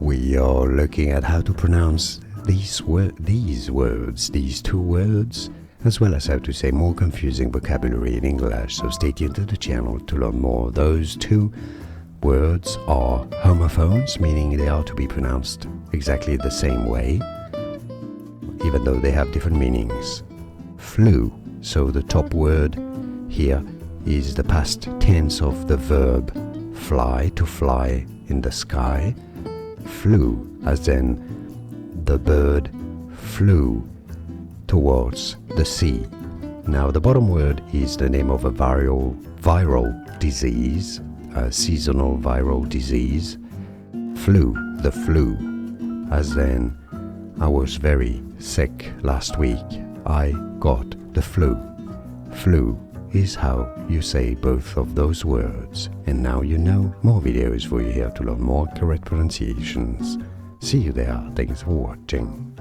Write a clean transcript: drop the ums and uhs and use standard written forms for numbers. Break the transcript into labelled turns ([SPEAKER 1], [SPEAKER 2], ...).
[SPEAKER 1] we are looking at how to pronounce these two words, as well as how to say more confusing vocabulary in English, so stay tuned to the channel to learn more. Those two words are homophones, meaning they are to be pronounced exactly the same way, even though they have different meanings. Flew, so the top word here is the past tense of the verb fly, to fly in the sky. Flew, as in the bird flew towards the sea. Now the bottom word is the name of a viral disease, a seasonal viral disease. Flu, the flu, as in I was very sick last week. I got the flu. Flu is how you say both of those words. And now you know. More videos for you here to learn more correct pronunciations. See you there. Thanks for watching.